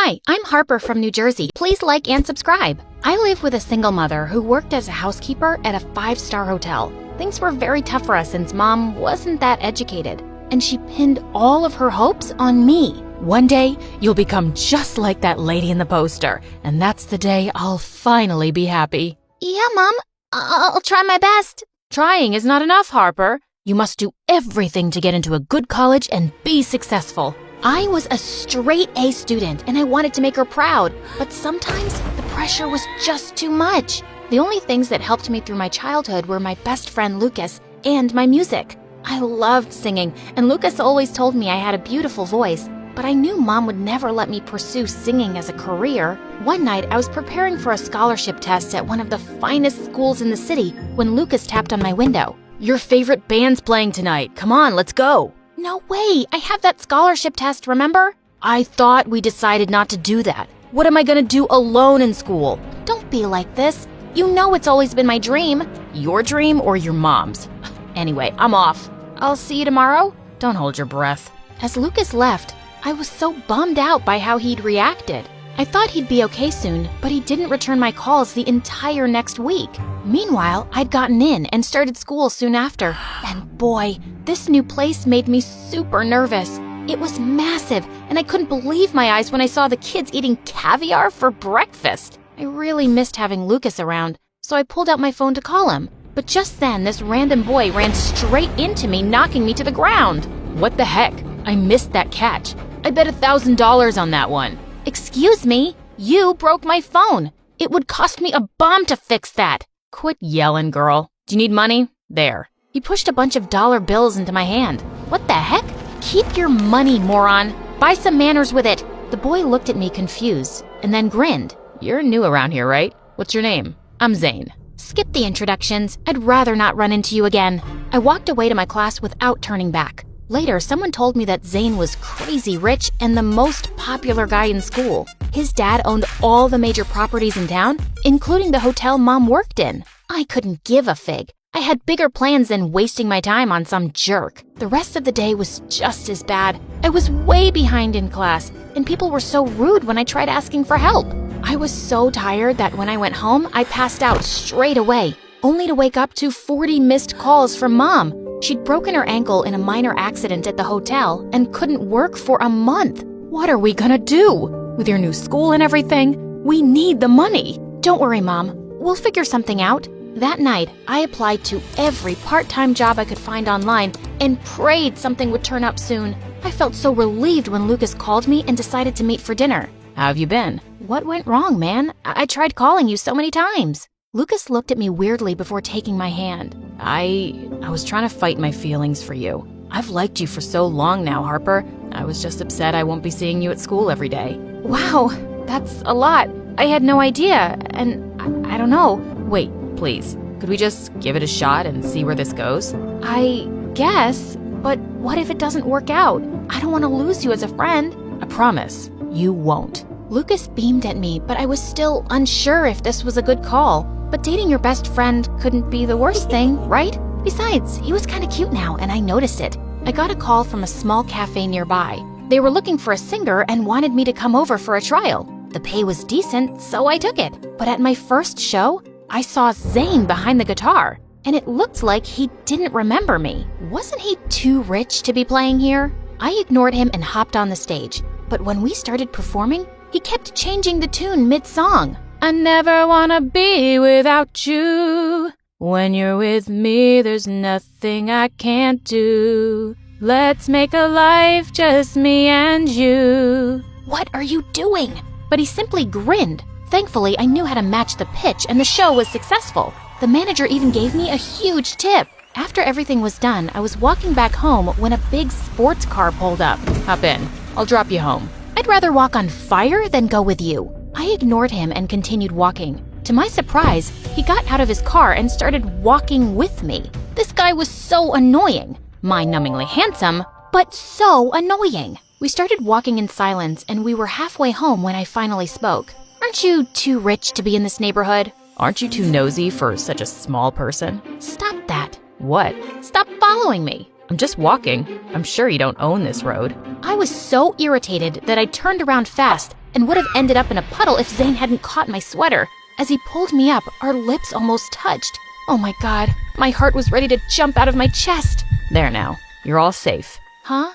Hi, I'm Harper from New Jersey. Please like and subscribe. I live with a single mother who worked as a housekeeper at a 5-star hotel. Things were very tough for us since Mom wasn't that educated, and she pinned all of her hopes on me. One day, you'll become just like that lady in the poster, and that's the day I'll finally be happy. Yeah, Mom. I'll try my best. Trying is not enough, Harper. You must do everything to get into a good college and be successful. I was a straight A student, and I wanted to make her proud, but sometimes the pressure was just too much. The only things that helped me through my childhood were my best friend Lucas and my music. I loved singing, and Lucas always told me I had a beautiful voice, but I knew Mom would never let me pursue singing as a career. One night, I was preparing for a scholarship test at one of the finest schools in the city when Lucas tapped on my window. Your favorite band's playing tonight. Come on, let's go. No way! I have that scholarship test, remember? I thought we decided not to do that. What am I gonna do alone in school? Don't be like this. You know it's always been my dream. Your dream or your mom's? Anyway, I'm off. I'll see you tomorrow. Don't hold your breath. As Lucas left, I was so bummed out by how he'd reacted. I thought he'd be okay soon, but he didn't return my calls the entire next week. Meanwhile, I'd gotten in and started school soon after. And boy, this new place made me super nervous. It was massive, and I couldn't believe my eyes when I saw the kids eating caviar for breakfast. I really missed having Lucas around, so I pulled out my phone to call him. But just then, this random boy ran straight into me, knocking me to the ground. What the heck? I missed that catch. I bet $1,000 on that one. Excuse me? You broke my phone. It would cost me a bomb to fix that. Quit yelling, girl. Do you need money? There. He pushed a bunch of dollar bills into my hand. What the heck? Keep your money, moron. Buy some manners with it. The boy looked at me confused and then grinned. You're new around here, right? What's your name? I'm Zane. Skip the introductions. I'd rather not run into you again. I walked away to my class without turning back. Later, someone told me that Zane was crazy rich and the most popular guy in school. His dad owned all the major properties in town, including the hotel Mom worked in. I couldn't give a fig. I had bigger plans than wasting my time on some jerk. The rest of the day was just as bad. I was way behind in class, and people were so rude when I tried asking for help. I was so tired that when I went home, I passed out straight away, only to wake up to 40 missed calls from Mom. She'd broken her ankle in a minor accident at the hotel and couldn't work for a month. What are we gonna do? With your new school and everything, we need the money. Don't worry, Mom. We'll figure something out. That night, I applied to every part-time job I could find online and prayed something would turn up soon. I felt so relieved when Lucas called me and decided to meet for dinner. How have you been? What went wrong, man? I tried calling you so many times. Lucas looked at me weirdly before taking my hand. I was trying to fight my feelings for you. I've liked you for so long now, Harper. I was just upset I won't be seeing you at school every day. Wow, that's a lot. I had no idea, and I don't know. Wait, please. Could we just give it a shot and see where this goes? I guess, but what if it doesn't work out? I don't want to lose you as a friend. I promise, you won't. Lucas beamed at me, but I was still unsure if this was a good call. But dating your best friend couldn't be the worst thing, right? Besides, he was kind of cute now, and I noticed it. I got a call from a small cafe nearby. They were looking for a singer and wanted me to come over for a trial. The pay was decent, so I took it. But at my first show, I saw Zane behind the guitar, and it looked like he didn't remember me. Wasn't he too rich to be playing here? I ignored him and hopped on the stage. But when we started performing, he kept changing the tune mid-song. I never wanna be without you. When you're with me, there's nothing I can't do. Let's make a life, just me and you. What are you doing? But he simply grinned. Thankfully, I knew how to match the pitch, and the show was successful. The manager even gave me a huge tip. After everything was done, I was walking back home when a big sports car pulled up. Hop in. I'll drop you home. I'd rather walk on fire than go with you. I ignored him and continued walking. To my surprise, he got out of his car and started walking with me. This guy was so annoying. Mind-numbingly handsome, but so annoying. We started walking in silence, and we were halfway home when I finally spoke. Aren't you too rich to be in this neighborhood? Aren't you too nosy for such a small person? Stop that. What? Stop following me. I'm just walking. I'm sure you don't own this road. I was so irritated that I turned around fast and would have ended up in a puddle if Zane hadn't caught my sweater. As he pulled me up, our lips almost touched. Oh my God, my heart was ready to jump out of my chest. There now. You're all safe. Huh?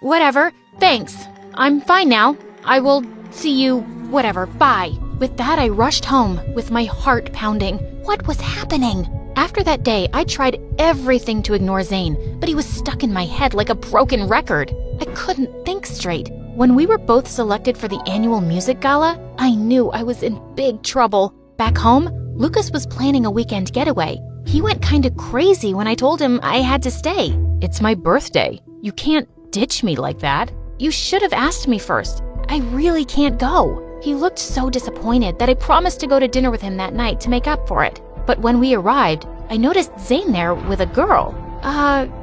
Whatever. Thanks. I'm fine now. I will see you, whatever. Bye. With that, I rushed home with my heart pounding. What was happening? After that day, I tried everything to ignore Zane, but he was stuck in my head like a broken record. I couldn't think straight. When we were both selected for the annual music gala, I knew I was in big trouble. Back home, Lucas was planning a weekend getaway. He went kinda crazy when I told him I had to stay. It's my birthday. You can't ditch me like that. You should have asked me first. I really can't go. He looked so disappointed that I promised to go to dinner with him that night to make up for it. But when we arrived, I noticed Zane there with a girl.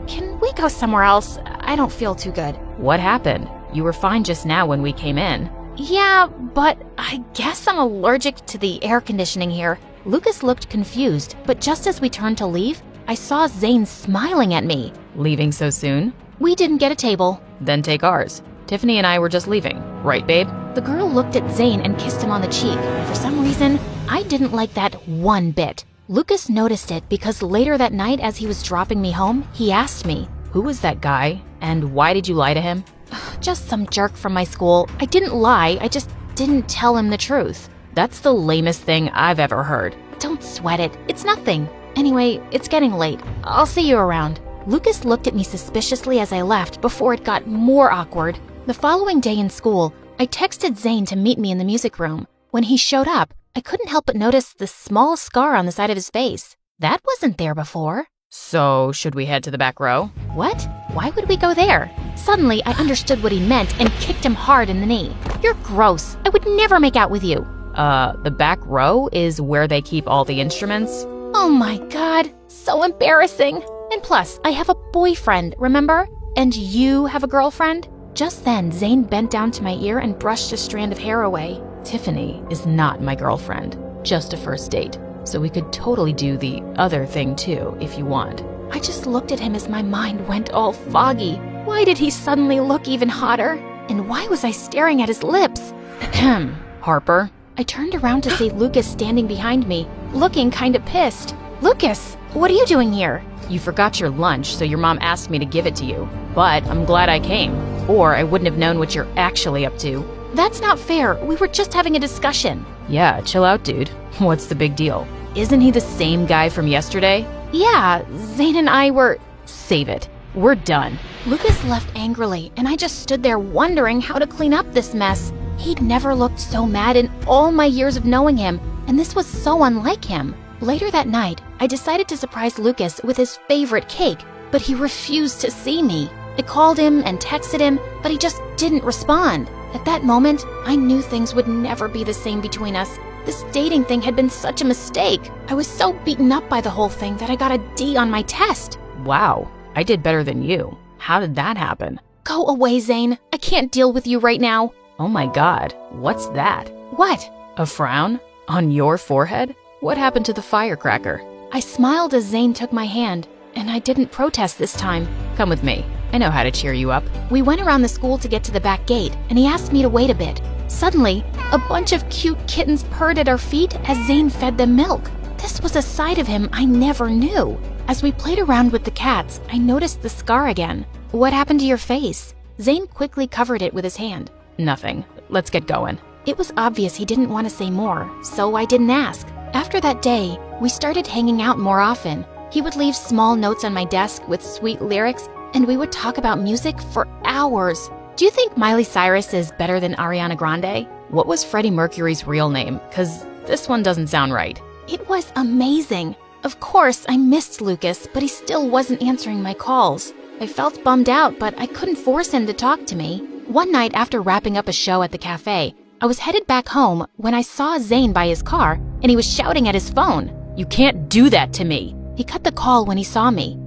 Can we go somewhere else? I don't feel too good. What happened? You were fine just now when we came in. Yeah, but I guess I'm allergic to the air conditioning here. Lucas looked confused, but just as we turned to leave, I saw Zane smiling at me. Leaving so soon? We didn't get a table. Then take ours. Tiffany and I were just leaving. Right, babe? The girl looked at Zane and kissed him on the cheek. For some reason, I didn't like that one bit. Lucas noticed it because later that night as he was dropping me home, he asked me, "Who was that guy? And why did you lie to him?" "Just some jerk from my school. I didn't lie, I just didn't tell him the truth." That's the lamest thing I've ever heard. Don't sweat it. It's nothing. Anyway, it's getting late. I'll see you around. Lucas looked at me suspiciously as I left before it got more awkward. The following day in school, I texted Zane to meet me in the music room. When he showed up, I couldn't help but notice the small scar on the side of his face. That wasn't there before. So, should we head to the back row? What? Why would we go there? Suddenly, I understood what he meant and kicked him hard in the knee. You're gross. I would never make out with you. The back row is where they keep all the instruments? Oh my God, so embarrassing. And plus, I have a boyfriend, remember? And you have a girlfriend? Just then, Zane bent down to my ear and brushed a strand of hair away. Tiffany is not my girlfriend, just a first date. So we could totally do the other thing too, if you want. I just looked at him as my mind went all foggy. Why did he suddenly look even hotter? And why was I staring at his lips? Ahem. Harper? I turned around to see Lucas standing behind me, looking kinda pissed. Lucas, what are you doing here? You forgot your lunch, so your mom asked me to give it to you. But I'm glad I came, or I wouldn't have known what you're actually up to. That's not fair. We were just having a discussion. Yeah, chill out, dude. What's the big deal? Isn't he the same guy from yesterday? Yeah, Zane and I were... Save it. We're done. Lucas left angrily, and I just stood there wondering how to clean up this mess. He'd never looked so mad in all my years of knowing him, and this was so unlike him. Later that night, I decided to surprise Lucas with his favorite cake, but he refused to see me. I called him and texted him, but he just didn't respond. At that moment, I knew things would never be the same between us. This dating thing had been such a mistake. I was so beaten up by the whole thing that I got a D on my test. Wow, I did better than you. How did that happen? Go away, Zane. I can't deal with you right now. Oh my God, what's that? What? A frown? On your forehead? What happened to the firecracker? I smiled as Zane took my hand, and I didn't protest this time. Come with me. I know how to cheer you up. We went around the school to get to the back gate, and he asked me to wait a bit. Suddenly, a bunch of cute kittens purred at our feet as Zane fed them milk. This was a side of him I never knew. As we played around with the cats, I noticed the scar again. What happened to your face? Zane quickly covered it with his hand. Nothing. Let's get going. It was obvious he didn't want to say more, so I didn't ask. After that day, we started hanging out more often. He would leave small notes on my desk with sweet lyrics, and we would talk about music for hours. Do you think Miley Cyrus is better than Ariana Grande? What was Freddie Mercury's real name? 'Cause this one doesn't sound right. It was amazing. Of course, I missed Lucas, but he still wasn't answering my calls. I felt bummed out, but I couldn't force him to talk to me. One night after wrapping up a show at the cafe, I was headed back home when I saw Zane by his car, and he was shouting at his phone. You can't do that to me. He cut the call when he saw me.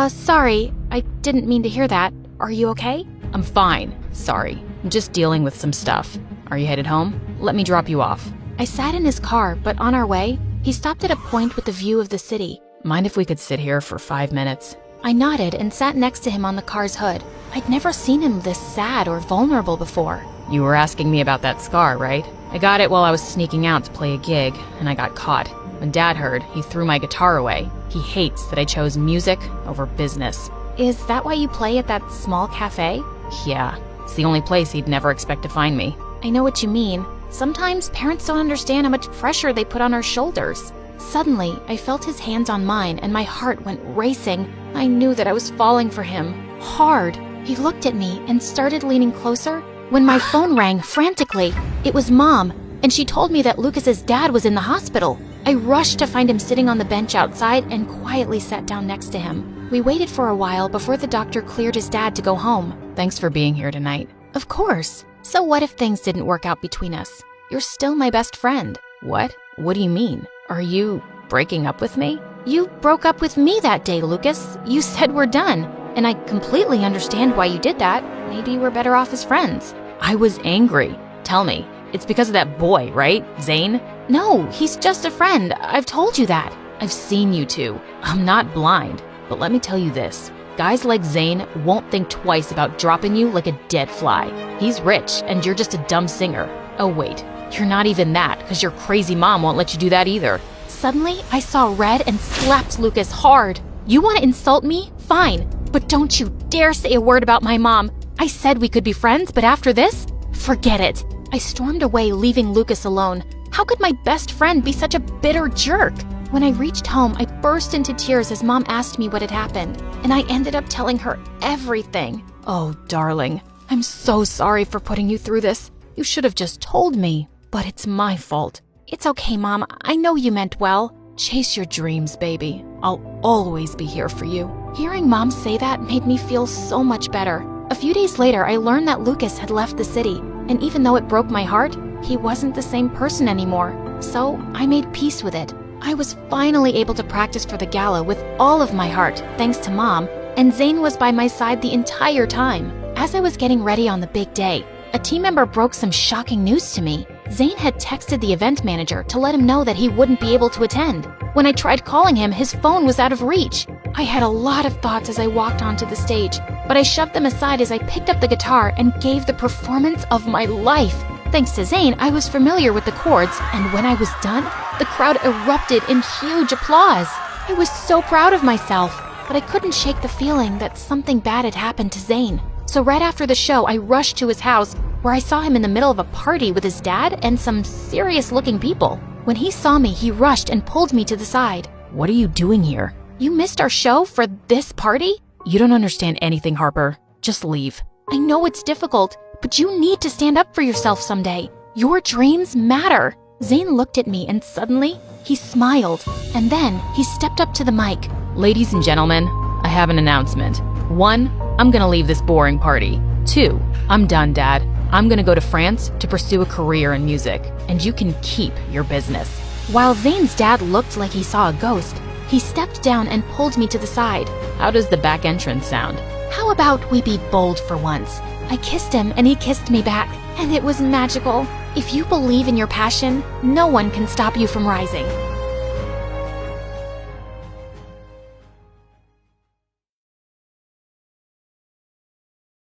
Sorry, I didn't mean to hear that. Are you okay? I'm fine. Sorry. I'm just dealing with some stuff. Are you headed home? Let me drop you off. I sat in his car, but on our way, he stopped at a point with a view of the city. Mind if we could sit here for 5 minutes? I nodded and sat next to him on the car's hood. I'd never seen him this sad or vulnerable before. You were asking me about that scar, right? I got it while I was sneaking out to play a gig, and I got caught. When Dad heard, he threw my guitar away. He hates that I chose music over business. Is that why you play at that small cafe? Yeah, it's the only place he'd never expect to find me. I know what you mean. Sometimes parents don't understand how much pressure they put on our shoulders. Suddenly, I felt his hands on mine and my heart went racing. I knew that I was falling for him. Hard. He looked at me and started leaning closer when my phone rang frantically. It was Mom, and she told me that Lucas's dad was in the hospital. I rushed to find him sitting on the bench outside and quietly sat down next to him. We waited for a while before the doctor cleared his dad to go home. Thanks for being here tonight. Of course. So what if things didn't work out between us? You're still my best friend. What? What do you mean? Are you breaking up with me? You broke up with me that day, Lucas. You said we're done. And I completely understand why you did that. Maybe we're better off as friends. I was angry. Tell me, it's because of that boy, right? Zane? No, he's just a friend. I've told you that. I've seen you two. I'm not blind. But let me tell you this. Guys like Zane won't think twice about dropping you like a dead fly. He's rich, and you're just a dumb singer. Oh wait, you're not even that, because your crazy mom won't let you do that either. Suddenly, I saw red and slapped Lucas hard. You want to insult me? Fine. But don't you dare say a word about my mom. I said we could be friends, but after this, forget it. I stormed away, leaving Lucas alone. How could my best friend be such a bitter jerk? When I reached home, I burst into tears as Mom asked me what had happened, and I ended up telling her everything. Oh, darling, I'm so sorry for putting you through this. You should have just told me, but it's my fault. It's okay, Mom. I know you meant well. Chase your dreams, baby. I'll always be here for you. Hearing Mom say that made me feel so much better. A few days later, I learned that Lucas had left the city, and even though it broke my heart, he wasn't the same person anymore. So I made peace with it. I was finally able to practice for the gala with all of my heart, thanks to Mom, and Zane was by my side the entire time. As I was getting ready on the big day, a team member broke some shocking news to me. Zane had texted the event manager to let him know that he wouldn't be able to attend. When I tried calling him, his phone was out of reach. I had a lot of thoughts as I walked onto the stage, but I shoved them aside as I picked up the guitar and gave the performance of my life. Thanks to Zane, I was familiar with the chords, and when I was done, the crowd erupted in huge applause. I was so proud of myself, but I couldn't shake the feeling that something bad had happened to Zane. So right after the show, I rushed to his house, where I saw him in the middle of a party with his dad and some serious-looking people. When he saw me, he rushed and pulled me to the side. What are you doing here? You missed our show for this party? You don't understand anything, Harper. Just leave. I know it's difficult, but you need to stand up for yourself someday. Your dreams matter. Zane looked at me and suddenly, he smiled. And then he stepped up to the mic. Ladies and gentlemen, I have an announcement. 1, I'm gonna leave this boring party. 2, I'm done, Dad. I'm gonna go to France to pursue a career in music, and you can keep your business. While Zane's dad looked like he saw a ghost, he stepped down and pulled me to the side. How does the back entrance sound? How about we be bold for once? I kissed him and he kissed me back, and it was magical. If you believe in your passion, no one can stop you from rising.